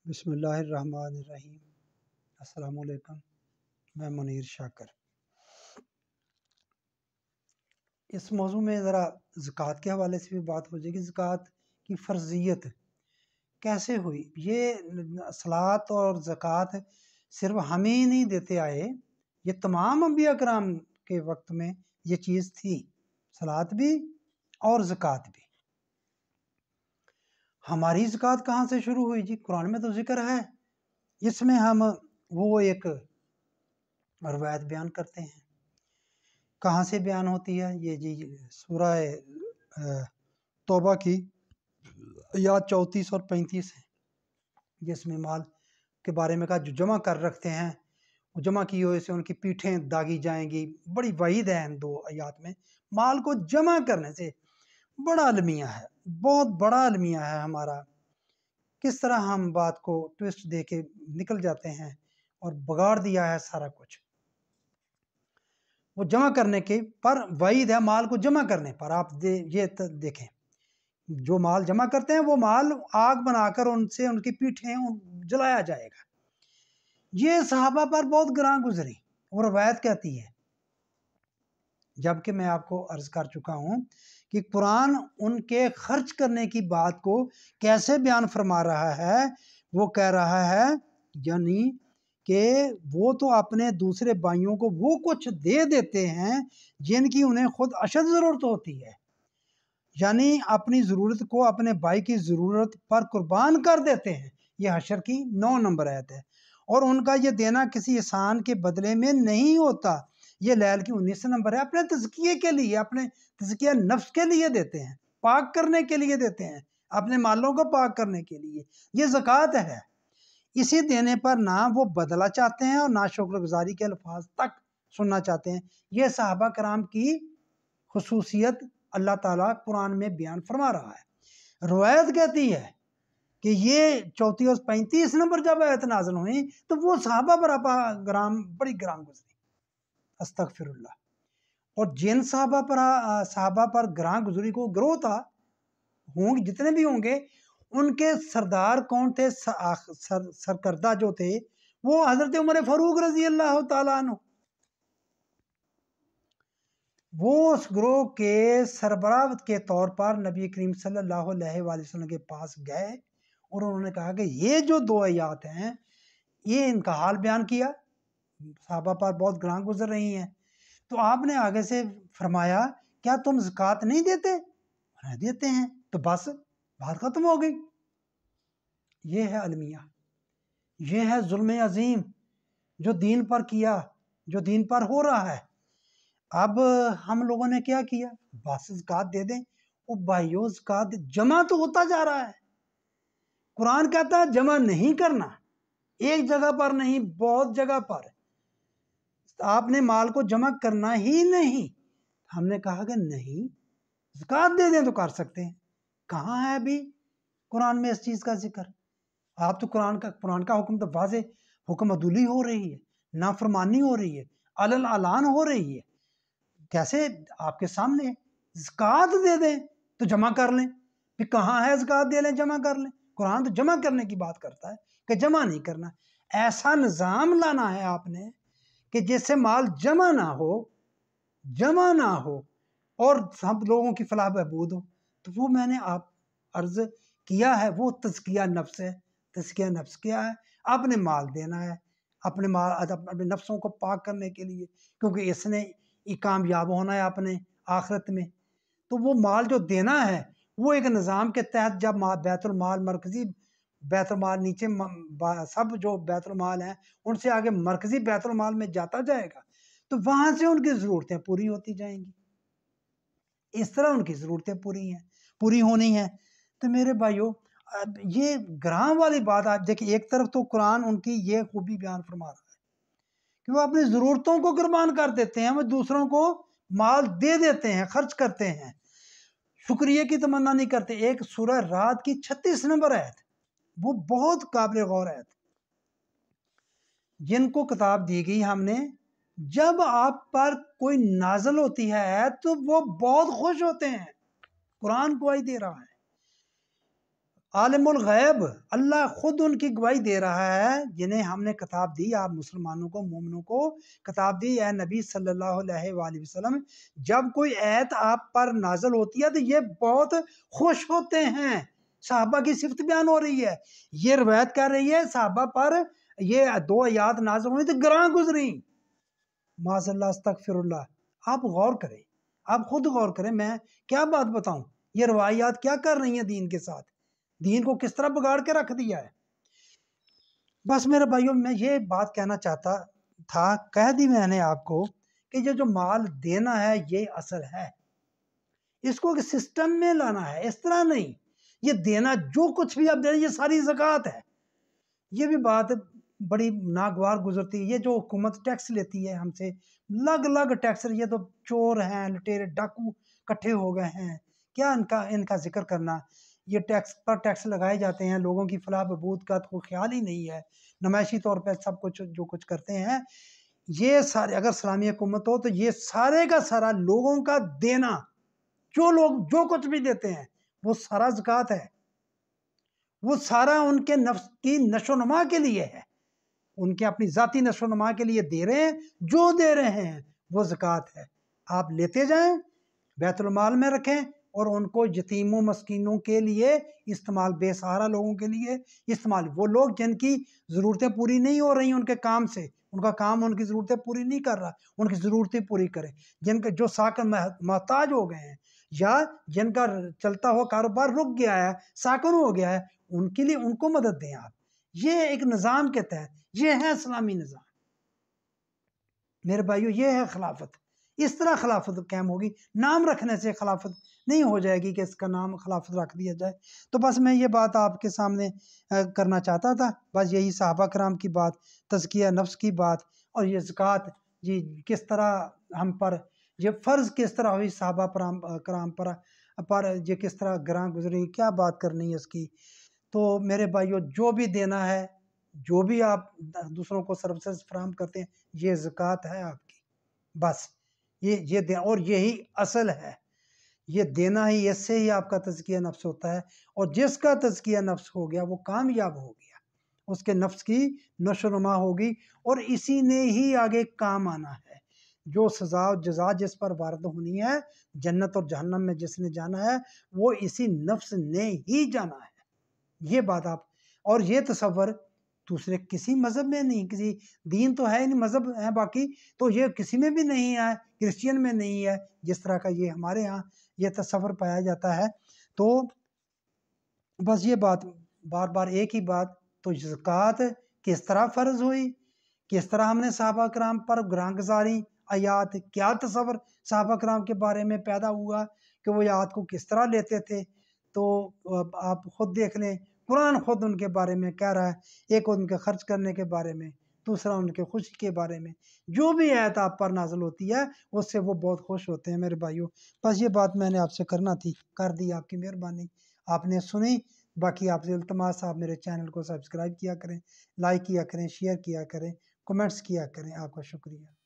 بسم اللہ الرحمن الرحیم۔ السلام علیکم، میں منیر شاکر۔ اس موضوع میں ذرا زکوٰۃ کے حوالے سے بھی بات ہو جائے گی۔ زکوٰۃ کی فرضیت کیسے ہوئی؟ یہ صلاۃ اور زکوٰۃ صرف ہم ہی نہیں دیتے آئے، یہ تمام انبیاء کرام کے وقت میں یہ چیز تھی، صلاۃ بھی اور زکوٰۃ بھی۔ ہماری زکوٰۃ کہاں سے شروع ہوئی جی؟ قرآن میں تو ذکر ہے، اس میں ہم وہ ایک روایت بیان کرتے ہیں۔ کہاں سے بیان ہوتی ہے یہ جی؟ سورہ توبہ کی آیات 34 اور 35 ہے، جس میں مال کے بارے میں کہا جو جمع کر رکھتے ہیں، وہ جمع کی ہوئے سے ان کی پیٹھیں داغی جائیں گی۔ بڑی وعید ہے ان دو آیات میں۔ مال کو جمع کرنے سے بڑا المیہ ہے، بہت بڑا المیہ ہے ہمارا۔ کس طرح ہم بات کو ٹویسٹ دے کے نکل جاتے ہیں اور بگاڑ دیا ہے سارا کچھ۔ وہ جمع کرنے کے پر وعید ہے، مال کو جمع کرنے پر۔ آپ یہ دیکھیں، جو مال جمع کرتے ہیں وہ مال آگ بنا کر ان سے ان کی پیٹھیں جلایا جائے گا۔ یہ صحابہ پر بہت گراں گزری، وہ روایت کہتی ہے، جبکہ میں آپ کو عرض کر چکا ہوں کہ قرآن ان کے خرچ کرنے کی بات کو کیسے بیان فرما رہا ہے۔ وہ کہہ رہا ہے یعنی کہ وہ تو اپنے دوسرے بھائیوں کو وہ کچھ دے دیتے ہیں جن کی انہیں خود اشد ضرورت ہوتی ہے، یعنی اپنی ضرورت کو اپنے بھائی کی ضرورت پر قربان کر دیتے ہیں۔ یہ حشر کی 9 نمبر آیت ہے۔ اور ان کا یہ دینا کسی احسان کے بدلے میں نہیں ہوتا۔ یہ لیل کی 19 نمبر ہے۔ اپنے تزکیے کے لیے، اپنے تزکیہ نفس کے لیے دیتے ہیں، پاک کرنے کے لیے دیتے ہیں، اپنے مالوں کو پاک کرنے کے لیے۔ یہ زکوٰۃ ہے۔ اسی دینے پر نہ وہ بدلہ چاہتے ہیں اور نہ شکر گزاری کے الفاظ تک سننا چاہتے ہیں۔ یہ صحابہ کرام کی خصوصیت اللہ تعالیٰ قرآن میں بیان فرما رہا ہے۔ روایت کہتی ہے کہ یہ 34 اور 35 نمبر جب آیت نازل ہوئی تو وہ صحابہ پر بڑی گرام گزری، استغفر اللہ۔ اور جن صحابہ پر گراں گزری کو گروہ تھا، ہوں گے جتنے بھی ہوں گے، ان کے سردار کون تھے؟ سرکردہ جو تھے وہ حضرت عمر فاروق رضی اللہ تعالیٰ عنہ۔ وہ اس گروہ کے سربراہ کے طور پر نبی کریم صلی اللہ علیہ وآلہ وسلم کے پاس گئے اور انہوں نے کہا کہ یہ جو 2 آیات ہیں، یہ ان کا حال بیان کیا، صحابہ پر بہت گراں گزر رہی ہیں۔ تو آپ نے آگے سے فرمایا کیا تم زکوٰۃ نہیں دیتے؟ نہیں دیتے ہیں۔ تو بس بات ختم ہو گئی۔ یہ ہے المیہ، یہ ہے ظلم عظیم جو دین پر کیا، جو دین پر ہو رہا ہے۔ اب ہم لوگوں نے کیا کیا؟ بس زکوٰۃ دے دیں۔ وہ بھائیو، زکوٰۃ جمع تو ہوتا جا رہا ہے۔ قرآن کہتا ہے جمع نہیں کرنا، ایک جگہ پر نہیں، بہت جگہ پر۔ آپ نے مال کو جمع کرنا ہی نہیں۔ ہم نے کہا کہ نہیں، زکوٰۃ دے دیں تو کر سکتے ہیں۔ کہاں ہے ابھی قرآن میں اس چیز کا ذکر؟ آپ تو قرآن کا حکم تو واضح حکم عدولی ہو رہی ہے، نافرمانی ہو رہی ہے، علل اعلان ہو رہی ہے۔ کیسے آپ کے سامنے زکوٰۃ دے دیں تو جمع کر لیں؟ پھر کہاں ہے زکوٰۃ دے لیں جمع کر لیں؟ قرآن تو جمع کرنے کی بات کرتا ہے کہ جمع نہیں کرنا۔ ایسا نظام لانا ہے آپ نے کہ جس سے مال جمع نہ ہو اور سب لوگوں کی فلاح بہبود ہو۔ تو وہ میں نے آپ عرض کیا ہے، وہ تزکیہ نفس ہے۔ تزکیہ نفس کیا ہے؟ اپنے مال دینا ہے، اپنے نفسوں کو پاک کرنے کے لیے، کیونکہ اس نے کامیاب ہونا ہے اپنے آخرت میں۔ تو وہ مال جو دینا ہے وہ ایک نظام کے تحت، جب بیت المال مرکزی بیت المال، نیچے سب جو بیت المال ہیں ان سے آگے مرکزی بیت المال میں جاتا جائے گا، تو وہاں سے ان کی ضرورتیں پوری ہوتی جائیں گی۔ اس طرح ان کی ضرورتیں پوری ہونی ہیں۔ تو میرے بھائیو، یہ گراں والی بات آپ دیکھیں، ایک طرف تو قرآن ان کی یہ خوبی بیان فرما رہا ہے کہ وہ اپنی ضرورتوں کو قربان کر دیتے ہیں، وہ دوسروں کو مال دے دیتے ہیں، خرچ کرتے ہیں، شکریہ کی تمنا نہیں کرتے۔ ایک سورہ رات کی 36 نمبر آیت، وہ بہت قابل غور ہے۔ جن کو کتاب دی گئی ہم نے، جب آپ پر کوئی نازل ہوتی ہے تو وہ بہت خوش ہوتے ہیں۔ قرآن گواہی دے رہا ہے۔ عالم الغیب اللہ خود ان کی گواہی دے رہا ہے جنہیں ہم نے کتاب دی، آپ مسلمانوں کو، مومنوں کو کتاب دی، اے نبی صلی اللہ علیہ وآلہ وسلم جب کوئی آیت آپ پر نازل ہوتی ہے تو یہ بہت خوش ہوتے ہیں۔ صحابہ کی صفت بیان ہو رہی ہے، یہ روایت کر رہی ہے صحابہ پر یہ 2 آیات نازل ہوئی تو گراں گزری، معاذ اللہ استغفر اللہ۔ آپ غور کریں، آپ خود غور کریں، میں کیا بات بتاؤں، یہ روایات کیا کر رہی ہیں دین کے ساتھ، دین کو کس طرح بگاڑ کے رکھ دیا ہے۔ بس میرے بھائیوں میں یہ بات کہنا چاہتا تھا، کہہ دی میں نے آپ کو کہ یہ جو مال دینا ہے یہ اصل ہے، اس کو سسٹم میں لانا ہے، اس طرح نہیں، یہ دینا جو کچھ بھی آپ دے رہے ہیں یہ ساری زکوٰۃ ہے۔ یہ بھی بات بڑی ناگوار گزرتی ہے، یہ جو حکومت ٹیکس لیتی ہے ہم سے، لگ ٹیکس، یہ تو چور ہیں، لٹیرے ڈاکو کٹھے ہو گئے ہیں، کیا ان کا ذکر کرنا، یہ ٹیکس پر ٹیکس لگائے جاتے ہیں، لوگوں کی فلاح بہبود کا تو کوئی خیال ہی نہیں ہے، نمائشی طور پہ سب کچھ جو کچھ کرتے ہیں، یہ سارے اگر اسلامی حکومت ہو تو یہ سارے کا سارا لوگوں کا دینا، جو لوگ جو کچھ بھی دیتے ہیں وہ سارا زکوٰۃ ہے، وہ سارا ان کے نفس کی نشو و نما کے لیے ہے، ان کے اپنی ذاتی نشو و نما کے لیے دے رہے ہیں، جو دے رہے ہیں وہ زکوٰۃ ہے۔ آپ لیتے جائیں، بیت المال میں رکھیں اور ان کو یتیموں مسکینوں کے لیے استعمال، بے سہارا لوگوں کے لیے استعمال، وہ لوگ جن کی ضرورتیں پوری نہیں ہو رہی ان کے کام سے، ان کا کام ان کی ضرورتیں پوری نہیں کر رہا، ان کی ضرورتیں پوری کریں، جن کے جو ساکن محتاج ہو گئے ہیں یا جن کا چلتا ہوا کاروبار رک گیا ہے، ساکن ہو گیا ہے، ان کے لیے ان کو مدد دیں آپ۔ یہ ایک نظام کے تحت، یہ ہے اسلامی نظام میرے بھائیو، یہ ہے خلافت، اس طرح خلافت قائم ہوگی، نام رکھنے سے خلافت نہیں ہو جائے گی کہ اس کا نام خلافت رکھ دیا جائے۔ تو بس میں یہ بات آپ کے سامنے کرنا چاہتا تھا، بس یہی صحابہ کرام کی بات، تزکیہ نفس کی بات، اور یہ زکوٰۃ جی کس طرح ہم پر یہ فرض کس طرح ہوئی صحابہ کرام پر یہ کس طرح گراں گزری، کیا بات کرنی ہے اس کی۔ تو میرے بھائیو جو بھی دینا ہے، جو بھی آپ دوسروں کو سروسز فراہم کرتے ہیں، یہ زکوٰۃ ہے آپ کی، بس یہ دیں، اور یہی اصل ہے، یہ دینا ہی، اس سے ہی آپ کا تزکیہ نفس ہوتا ہے، اور جس کا تزکیہ نفس ہو گیا وہ کامیاب ہو گیا، اس کے نفس کی نشو و نما ہوگی، اور اسی نے ہی آگے کام آنا ہے، جو سزا و جزا جس پر وارد ہونی ہے، جنت اور جہنم میں جس نے جانا ہے وہ اسی نفس نے ہی جانا ہے، یہ بات آپ، اور یہ تصور دوسرے کسی مذہب میں نہیں، کسی دین تو ہے نہیں، مذہب ہے باقی، تو یہ کسی میں بھی نہیں ہے، کرسچین میں نہیں ہے جس طرح کا یہ ہمارے ہاں یہ تصور پایا جاتا ہے۔ تو بس یہ بات بار بار ایک ہی بات، تو زکوٰۃ کس طرح فرض ہوئی، کس طرح ہم نے صحابہ کرام پر گراں گزاری آیات، کیا تصور صحابہ کرام کے بارے میں پیدا ہوا کہ وہ آیات کو کس طرح لیتے تھے، تو آپ خود دیکھ لیں، قرآن خود ان کے بارے میں کہہ رہا ہے، ایک ان کے خرچ کرنے کے بارے میں، دوسرا ان کے خوشی کے بارے میں، جو بھی آیت آپ پر نازل ہوتی ہے اس سے وہ بہت خوش ہوتے ہیں میرے بھائیوں۔ بس یہ بات میں نے آپ سے کرنا تھی، کر دی، آپ کی مہربانی، آپ نے سنی۔ باقی آپ سے التماس، آپ میرے چینل کو سبسکرائب کیا کریں، لائک کیا کریں، شیئر کیا کریں، کمنٹس کیا کریں، آپ کا شکریہ۔